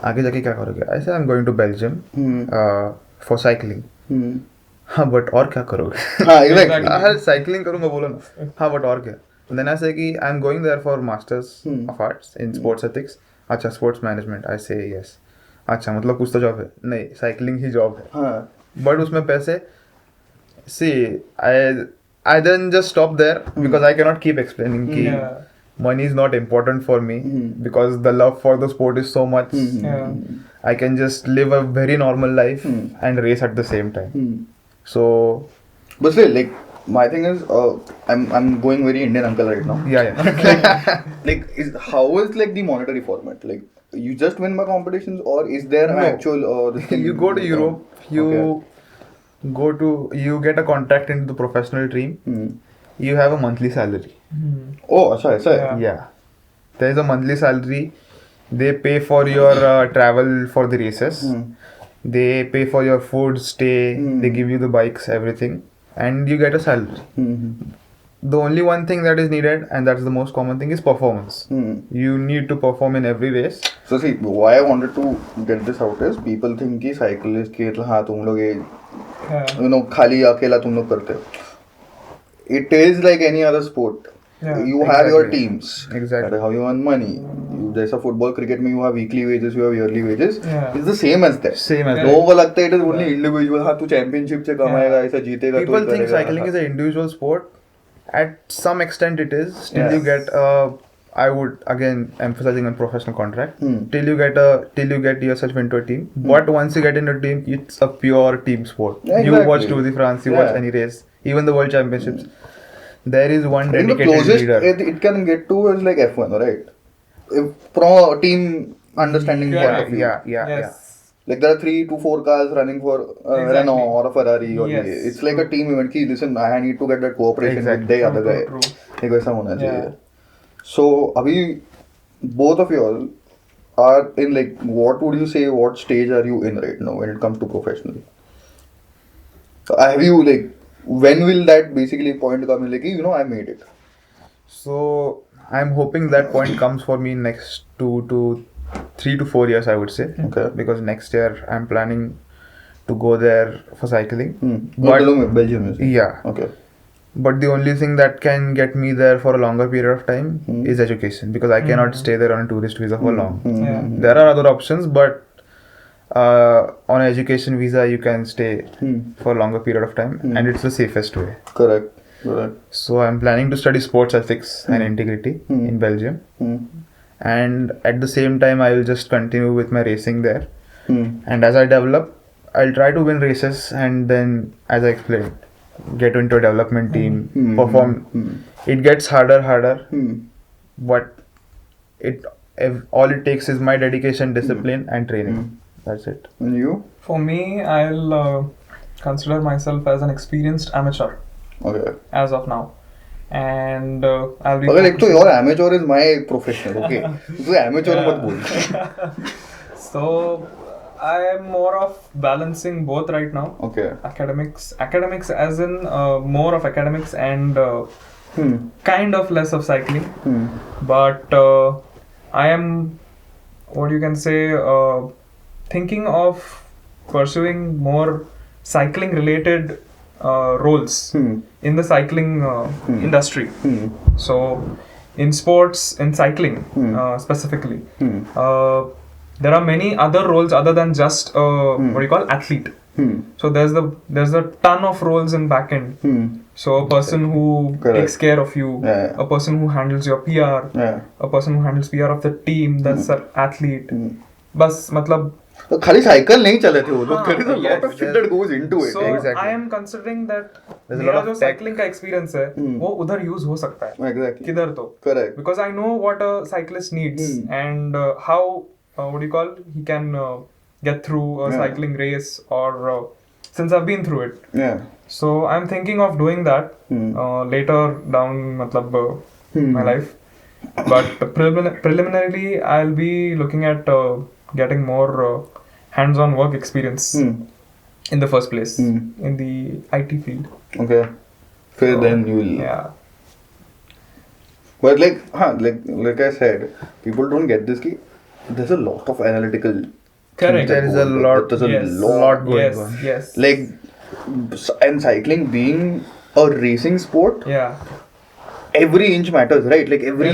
Speaker 1: आगे जाके क्या करोगे, ऐसे I am going to Belgium for cycling. हाँ बट और क्या करोगे?
Speaker 2: हाँ, exactly.
Speaker 1: हाँ साइकिलिंग करूंगा बोलो ना. हाँ बट और क्या? देन आई से कि I am going there for masters of arts in sports ethics. अच्छा sports management. I say yes. अच्छा मतलब कुछ तो जॉब है? नहीं, साइकिलिंग ही जॉब है.
Speaker 2: हाँ.
Speaker 1: बट उसमें पैसे, सी I then just stop there because I cannot keep explaining कि
Speaker 3: Yeah.
Speaker 1: money is not important for me because the love for the sport is so much.
Speaker 3: Yeah.
Speaker 1: I can just live a very normal life and race at the same time. So
Speaker 2: But still, like, my thing is, I'm going very Indian uncle right now.
Speaker 1: yeah.
Speaker 2: Like, how is like the monetary format? Like, you just win by competitions, or is there an
Speaker 1: No.
Speaker 2: actual? This thing
Speaker 1: You go to Europe. You you get a contract into the professional team. You have a monthly salary.
Speaker 2: Oh, अच्छा ऐसा है.
Speaker 3: Yeah.
Speaker 1: Yeah. There is a monthly salary. They pay for your travel for the races. They pay for your food, stay. They give you the bikes, everything, and you get a salary. the only one thing that is needed, and that's the most common thing, is performance. You need to perform in every race.
Speaker 2: So see, why I wanted to get this out is people think कि cyclist के हाँ तुम लोग ये खाली अकेला तुम लोग करते हो. It is like any other sport. You have your teams.
Speaker 1: Exactly.
Speaker 2: That is how you earn money. जैसा football, cricket में you have weekly wages, you have yearly wages. It's the same as that.
Speaker 1: Same as that.
Speaker 2: लोगों को लगता है it is only individual. हाँ तू championship से कमाएगा, ऐसा जीतेगा.
Speaker 1: People think cycling is an individual sport. At some extent it is. Till you get I would again emphasizing on professional contract. Till you get yourself into a team. But once you get into a team, it's a pure team sport. You watch Tour de France, you watch any race, even the World Championships. There is one dedicated
Speaker 2: the closest
Speaker 1: leader.
Speaker 2: It can get to is like F1, right? From a team understanding point of view.
Speaker 1: Yeah.
Speaker 2: Like there are 3 to 4 cars running for Renault or a Ferrari or it's like a team event. Ki, listen, I need to get that cooperation with the other guy. एक वैसा होना चाहिए. So अभी both of you all are in like, what would you say, what stage are you in right now when it comes to professional? So have you like, when will that basically point come in like, I made it?
Speaker 1: So I'm hoping that point comes for me next 3 to 4 years, I would say.
Speaker 2: Okay.
Speaker 1: Because next year I'm planning to go there for cycling.
Speaker 2: Belgium is.
Speaker 1: Yeah.
Speaker 2: Okay.
Speaker 1: But the only thing that can get me there for a longer period of time is education, because I cannot stay there on a tourist visa for long. There are other options, but on an education visa you can stay for a longer period of time, and it's the safest way.
Speaker 2: Correct.
Speaker 1: So I'm planning to study sports ethics and integrity in Belgium, and at the same time I will just continue with my racing there. And as I develop, I'll try to win races, and then, as I explained, get into a development team, perform. It gets harder, but all it takes is my dedication, discipline, and training. That's it.
Speaker 2: And you?
Speaker 3: For me, I'll consider myself as an experienced amateur.
Speaker 2: Okay.
Speaker 3: As of now. And I'll be...
Speaker 2: Okay, like, so your amateur is my professional, okay? So amateur mat bol.
Speaker 3: So, I am more of balancing both right now.
Speaker 2: Okay.
Speaker 3: Academics as in more of academics and kind of less of cycling. But I am, what you can say, thinking of pursuing more cycling related roles in the cycling industry. So in sports, in cycling specifically, there are many other roles other than just what you call athlete. So there's a ton of roles in back end. So a person who takes care of you, a person who handles your PR, a person who handles PR of the team, that's an athlete. बस मतलब
Speaker 2: तो खाली cycle नहीं चलाते हो लोग. there is a lot of shit that goes into it.
Speaker 3: So I am considering that मेरा जो cycling का experience है वो उधर use हो सकता है.
Speaker 2: Exactly.
Speaker 3: किधर तो.
Speaker 2: Correct.
Speaker 3: Because I know what a cyclist needs and how what do you call, he can get through a cycling race, or since I've been through it.
Speaker 2: Yeah.
Speaker 3: So I'm thinking of doing that later down matlab my life. But preliminarily I'll be looking at getting more hands-on work experience in the first place in the IT field.
Speaker 2: Okay. So then you will.
Speaker 3: Yeah.
Speaker 2: But like I said, people don't get this. Ki there's a lot of analytical.
Speaker 3: Correct.
Speaker 1: There is a lot.
Speaker 2: There's a
Speaker 1: lot going on.
Speaker 3: Yes.
Speaker 2: Like, and cycling being a racing sport.
Speaker 3: Yeah.
Speaker 2: Every inch matters, right? Like every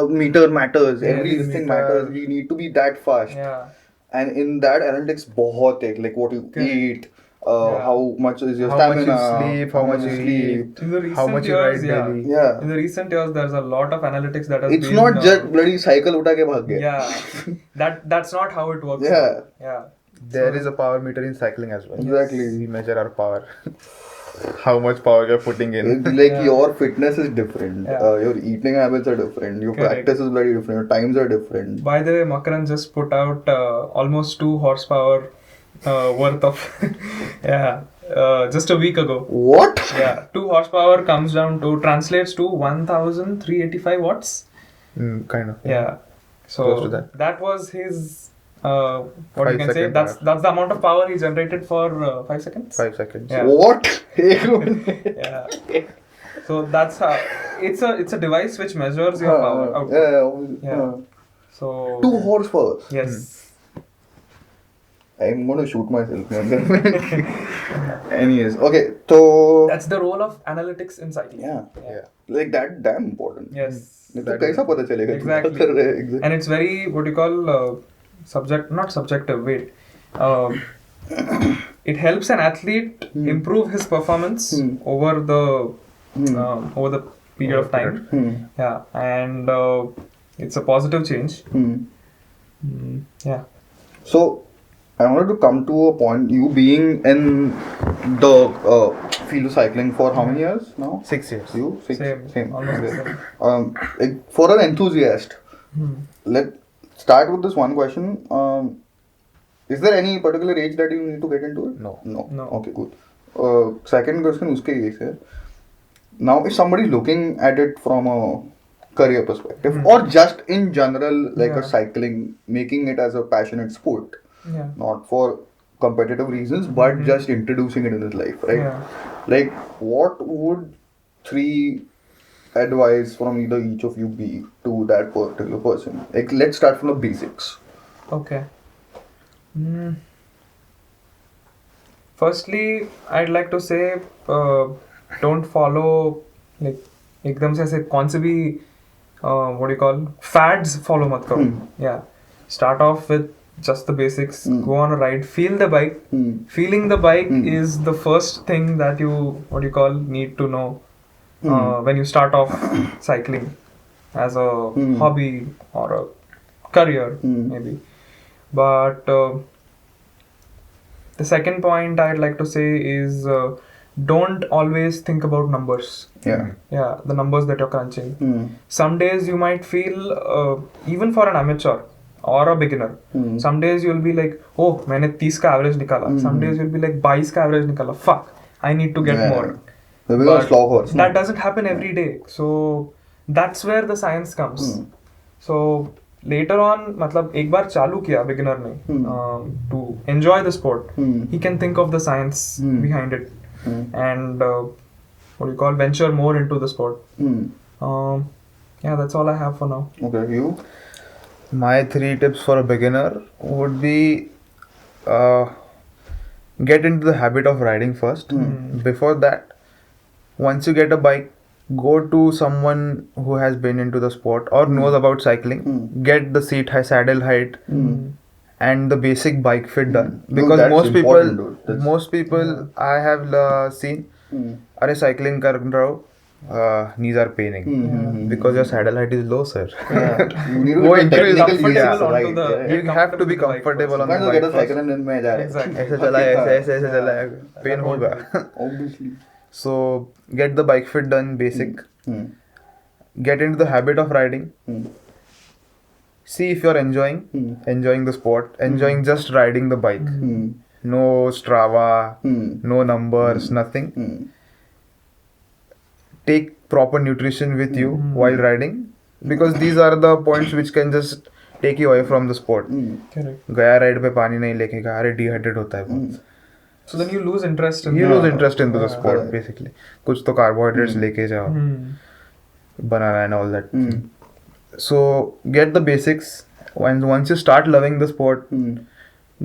Speaker 2: meter matters,
Speaker 3: Yeah,
Speaker 2: every thing matters. You need to be that fast.
Speaker 3: Yeah.
Speaker 2: And in that analytics, बहुत है. Like what you eat, how much is your stamina,
Speaker 1: much you sleep, how much you
Speaker 2: sleep.
Speaker 3: In the recent
Speaker 1: How much you
Speaker 3: years,
Speaker 1: ride daily.
Speaker 2: Yeah.
Speaker 3: In the recent years, there's a lot of analytics that has
Speaker 2: It's
Speaker 3: been.
Speaker 2: not just bloody cycle उठा के भाग गए.
Speaker 3: Yeah. That's not how it works.
Speaker 2: Yeah.
Speaker 3: Yeah.
Speaker 1: There is a power meter in cycling as well.
Speaker 2: Exactly.
Speaker 1: We measure our power. How much power you're putting in.
Speaker 2: Like your fitness is different.
Speaker 3: Yeah.
Speaker 2: Your eating habits are different. Your
Speaker 3: Correct.
Speaker 2: practice is bloody different. Your times are different.
Speaker 3: By the way, Makaran just put out almost 2 horsepower worth of just a week ago.
Speaker 2: What?
Speaker 3: Yeah, 2 horsepower translates to 1,385 watts.
Speaker 1: Kind of.
Speaker 3: Yeah. So
Speaker 1: Close to that.
Speaker 3: was his what you can say.
Speaker 1: 5-second
Speaker 3: That's the amount of power he generated for 5 seconds.
Speaker 1: 5 seconds.
Speaker 3: Yeah.
Speaker 2: What?
Speaker 3: Yeah. So that's how it's a device which measures your power output. Yeah. So
Speaker 2: 2 horsepower.
Speaker 3: yes.
Speaker 2: I'm gonna shoot myself. Anyways, okay, so
Speaker 3: That's the role of analytics in cycling.
Speaker 2: yeah, like that damn important.
Speaker 3: Yes.
Speaker 2: नहीं तो कैसा पता चलेगा तू क्या
Speaker 3: Exactly.
Speaker 2: कर रहे है exactly.
Speaker 3: And it's very what you call not subjective. Wait. It helps an athlete improve his performance over the period of time. Yeah, and it's a positive change. Yeah.
Speaker 2: So I wanted to come to a point. You being in the field of cycling for how many years now?
Speaker 1: 6 years.
Speaker 2: You same.
Speaker 3: Almost the
Speaker 2: Okay.
Speaker 3: same.
Speaker 2: Like for an enthusiast, let's start with this one question. Is there any particular age that you need to get into it?
Speaker 1: No.
Speaker 3: No.
Speaker 2: Okay, good. Second question उसके age है. Now, if somebody is looking at it from a career perspective or just in general, like a
Speaker 3: Yeah.
Speaker 2: cycling, making it as a passionate sport,
Speaker 3: Yeah.
Speaker 2: not for competitive reasons, but just introducing it in his life, right?
Speaker 3: Yeah.
Speaker 2: Like, what would 3 advice from either each of you be to that particular person? Like, let's start from the basics.
Speaker 3: Okay. Firstly, I'd like to say don't follow like एकदम से ऐसे कौन से भी what do you call fads follow मत करो. Yeah. Start off with just the basics. Go on a ride. Feel the bike. Feeling the bike is the first thing that you what do you call need to know when you start off cycling as a hobby or a career maybe. But the second point I'd like to say is don't always think about numbers. Yeah, the numbers that you're crunching. Some days you might feel, even for an amateur or a beginner, some days you'll be like, oh, मैंने 30 का average निकाला. Some days you'll be like 22 का average निकाला. Fuck, I need to get more.
Speaker 2: Because
Speaker 3: But
Speaker 2: slog horse.
Speaker 3: that doesn't happen every day. So that's where the science comes. So later on, मतलब एक बार चालू किया beginner ने to enjoy the sport, he can think of the science behind it and what do you call venture more into the sport. Yeah, that's all I have for now.
Speaker 2: Okay, you?
Speaker 1: My 3 tips for a beginner would be get into the habit of riding first. Before that, once you get a bike, go to someone who has been into the sport or knows about cycling. Get the seat height, saddle height, and the basic bike fit done.
Speaker 2: No,
Speaker 1: Because
Speaker 2: that's
Speaker 1: most
Speaker 2: important, dude. That's-
Speaker 1: most people I have seen, अरे cycling कर रहा हूँ, knees are paining because your saddle height is low, sir.
Speaker 2: You need to
Speaker 1: वो
Speaker 2: be
Speaker 1: increase
Speaker 2: technical
Speaker 3: comfortable
Speaker 2: use,
Speaker 3: onto
Speaker 2: right?
Speaker 3: the-
Speaker 2: Yeah.
Speaker 1: You have to be comfortable on
Speaker 2: Might
Speaker 1: the
Speaker 2: as well get
Speaker 1: bike
Speaker 2: a
Speaker 1: first.
Speaker 2: second hand and मैं जा रहा है.
Speaker 3: Exactly.
Speaker 1: ऐसे चला ऐसे चला pen होगा.
Speaker 2: Obviously.
Speaker 1: So get the bike fit done, basic. Get into the habit of riding. See if you're enjoying the sport, enjoying just riding the bike. No Strava, no numbers, nothing. Take proper nutrition with you while riding, because these are the points which can just take you away from the sport.
Speaker 3: Correct.
Speaker 1: गया ride पे पानी नहीं लेके गया, अरे dehydrate होता है बहुत.
Speaker 3: So then you lose interest in
Speaker 1: You
Speaker 3: the
Speaker 1: lose interest into the sport
Speaker 2: Yeah.
Speaker 1: basically. कुछ तो carbohydrates लेके जाओ, banana and all that. So get the basics. Once you start loving the sport,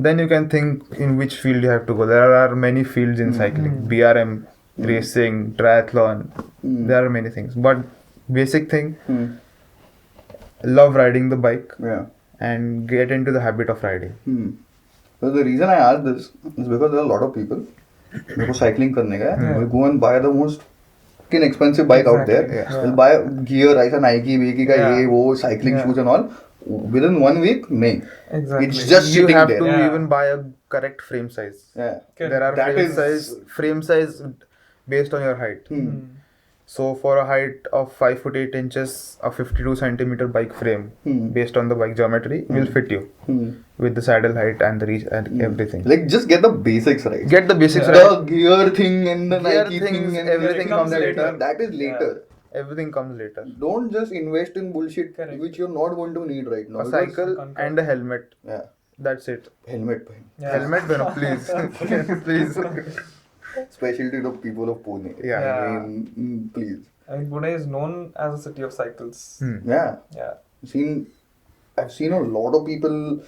Speaker 1: then you can think in which field you have to go. There are many fields in cycling: BRM, racing, triathlon. There are many things, but basic thing: love riding the bike
Speaker 2: Yeah.
Speaker 1: and get into the habit of riding.
Speaker 2: So the reason I asked this is because there are a lot of people who cycling करने का है, will go and buy the most inexpensive bike out there.
Speaker 3: Exactly.
Speaker 2: Will buy gear ऐसा Nike का
Speaker 3: Yeah.
Speaker 2: ये वो cycling
Speaker 3: Yeah.
Speaker 2: shoes and all. Within 1 week, नहीं.
Speaker 3: Exactly.
Speaker 2: It's just
Speaker 1: You
Speaker 2: sitting
Speaker 1: have
Speaker 2: there.
Speaker 1: to
Speaker 3: Yeah.
Speaker 1: even buy a correct frame size.
Speaker 2: Yeah.
Speaker 1: There are
Speaker 2: That
Speaker 1: frame size based on your height. So for a height of 5 foot 8 inches, a 52 centimeter bike frame based on the bike geometry will fit you with the saddle height and the reach and everything.
Speaker 2: Like just get the basics right.
Speaker 1: Get the basics
Speaker 2: The
Speaker 1: right.
Speaker 2: gear thing and the
Speaker 1: Gear
Speaker 2: Nike
Speaker 1: things,
Speaker 2: thing and
Speaker 1: everything comes later.
Speaker 2: That is later.
Speaker 1: Everything comes later.
Speaker 2: Don't just invest in bullshit
Speaker 3: Correct.
Speaker 2: which you're not going to need right now.
Speaker 1: A
Speaker 2: because-
Speaker 1: cycle and a helmet.
Speaker 2: Yeah.
Speaker 1: That's it.
Speaker 2: Helmet.
Speaker 3: Yeah.
Speaker 1: Helmet, please. Please.
Speaker 2: Especially to the people of Pune.
Speaker 1: Yeah.
Speaker 3: Yeah.
Speaker 2: I mean, please.
Speaker 3: I mean, Pune is known as a city of cycles.
Speaker 2: Yeah.
Speaker 3: Yeah.
Speaker 2: I've seen a lot of people.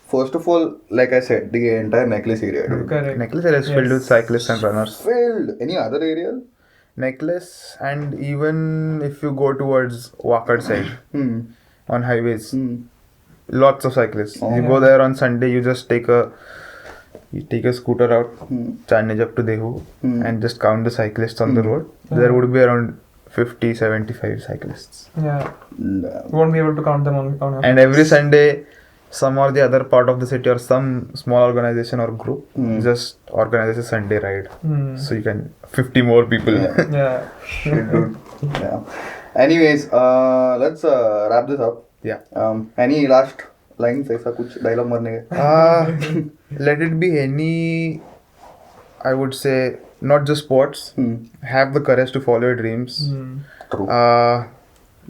Speaker 2: First of all, like I said, the entire necklace area, dude.
Speaker 3: Correct.
Speaker 1: Necklace area is filled with cyclists and runners.
Speaker 2: Filled. Any other area?
Speaker 1: Necklace, and even if you go towards Wakad side on highways, lots of cyclists. You go there on Sunday, you just take a scooter out, Chandni to Dehu, and just count the cyclists on the road. There would be around 50, 75 cyclists.
Speaker 3: Yeah.
Speaker 2: Nah.
Speaker 3: You won't be able to count them on your
Speaker 1: And every Sunday, some or the other part of the city or some small organization or group just organizes a Sunday ride. So you can 50 more people.
Speaker 3: Yeah.
Speaker 2: Shit, dude. Yeah. Anyways, let's wrap this up.
Speaker 1: Yeah.
Speaker 2: Any last lines? ऐसा कुछ dialogue मारने के?
Speaker 1: Let it be any, I would say, not just sports. Have the courage to follow your dreams.
Speaker 2: True.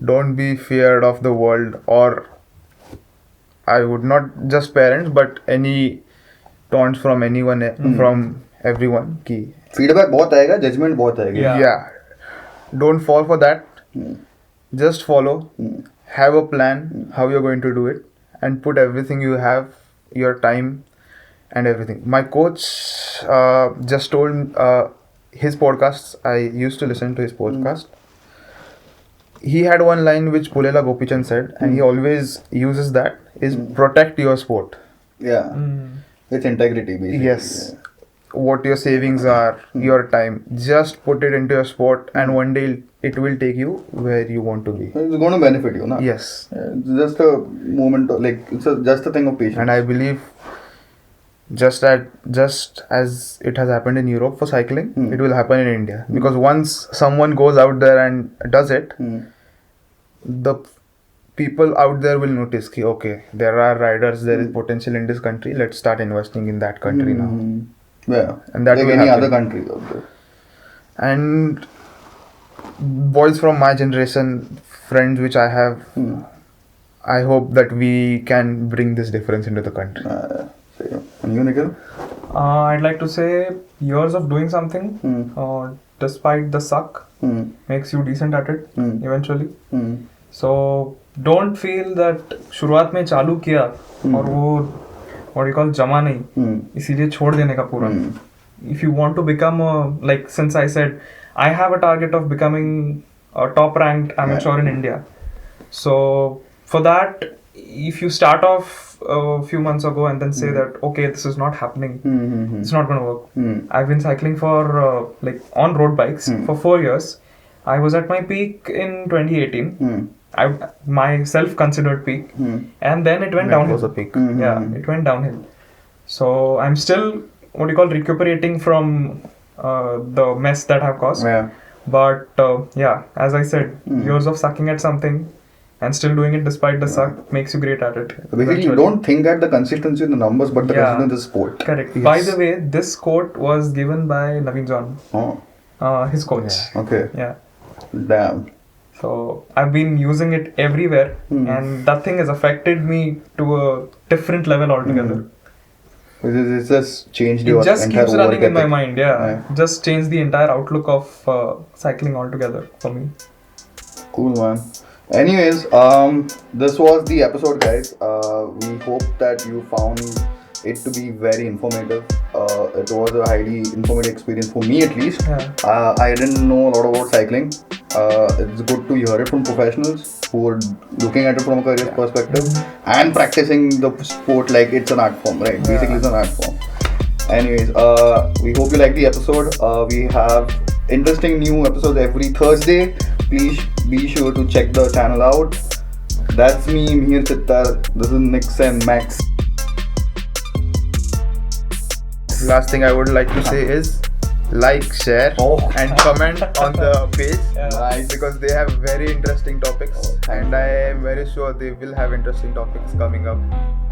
Speaker 1: Don't be feared of the world, or I would not just parents, but any taunts from anyone, from everyone. Ki,
Speaker 2: Feedback बहुत आएगा, judgment बहुत आएगा.
Speaker 3: Yeah.
Speaker 1: Don't fall for that. Just follow. Have a plan how you're going to do it, and put everything you have, your time, and everything. My coach just told his podcasts. I used to listen to his podcast. He had one line which Pulela Gopichand said, and he always uses that, is protect your sport.
Speaker 2: Yeah. It's integrity, basically.
Speaker 1: Yes. What your savings are, your time, just put it into your sport, and one day it will take you where you want to be.
Speaker 2: It's going to benefit you, na?
Speaker 1: Yes.
Speaker 2: It's just a moment, just a thing of patience.
Speaker 1: And I believe just as it has happened in Europe for cycling, it will happen in India. Because once someone goes out there and does it, the people out there will notice ki, okay, there are riders, there is potential in this country, let's start investing in that country now.
Speaker 2: Yeah.
Speaker 1: And that
Speaker 2: like
Speaker 1: will
Speaker 2: any
Speaker 1: happen.
Speaker 2: other country out there.
Speaker 1: And boys from my generation, friends which I have, I hope that we can bring this difference into the country.
Speaker 2: Same. And you, Nikhil?
Speaker 3: I'd like to say years of doing something, despite the suck, makes you decent at it eventually. So don't feel that शुरुआत में चालू किया और वो what you call जमा नहीं, इसीलिए छोड़ देने का पूरा. If you want to become like since I said I have a target of becoming a top ranked amateur in India. So for that, if you start off a few months ago and then say that okay, this is not happening, it's not going to work. I've been cycling for like on road bikes for 4 years. I was at my peak in 2018. I myself considered peak, and then it went
Speaker 1: That
Speaker 3: downhill.
Speaker 1: was a peak.
Speaker 3: Yeah, it went downhill. So I'm still what you call recuperating from the mess that I've caused.
Speaker 2: Yeah.
Speaker 3: But yeah, as I said, years of sucking at something and still doing it despite the suck makes you great at it.
Speaker 2: So basically, you
Speaker 3: eventually.
Speaker 2: don't think at the consistency in the numbers, but the consistency in the sport.
Speaker 3: Correct.
Speaker 1: Yes.
Speaker 3: By the way, this quote was given by Naveen John, his coach.
Speaker 2: Okay.
Speaker 3: Yeah.
Speaker 2: Damn.
Speaker 3: So I've been using it everywhere, and that thing has affected me to a different level altogether.
Speaker 2: It's just changed your
Speaker 3: It just
Speaker 2: entire
Speaker 3: keeps running
Speaker 2: work
Speaker 3: in my
Speaker 2: ethic.
Speaker 3: mind. Yeah. Just changed the entire outlook of cycling altogether for me.
Speaker 2: Cool, man. Anyways, this was the episode, guys. We hope that you found it to be very informative. It was a highly informative experience for me, at least.
Speaker 3: Yeah.
Speaker 2: I didn't know a lot about cycling. It's good to hear it from professionals who are looking at it from a career perspective and practicing the sport like it's an art form, right?
Speaker 3: Yeah.
Speaker 2: Basically, it's an art form. Anyways, we hope you like the episode. We have interesting new episodes every Thursday. Please be sure to check the channel out. That's me, Mihir Sittar. This is Nix and Max.
Speaker 1: Last thing I would like to say is like, share, and comment on the page.
Speaker 2: Nice.
Speaker 1: Because they have very interesting topics, and I am very sure they will have interesting topics coming up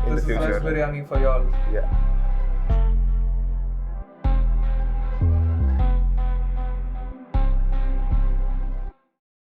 Speaker 1: in
Speaker 3: This
Speaker 1: the
Speaker 3: is
Speaker 1: future.
Speaker 3: rice biryani for y'all.
Speaker 1: Yeah.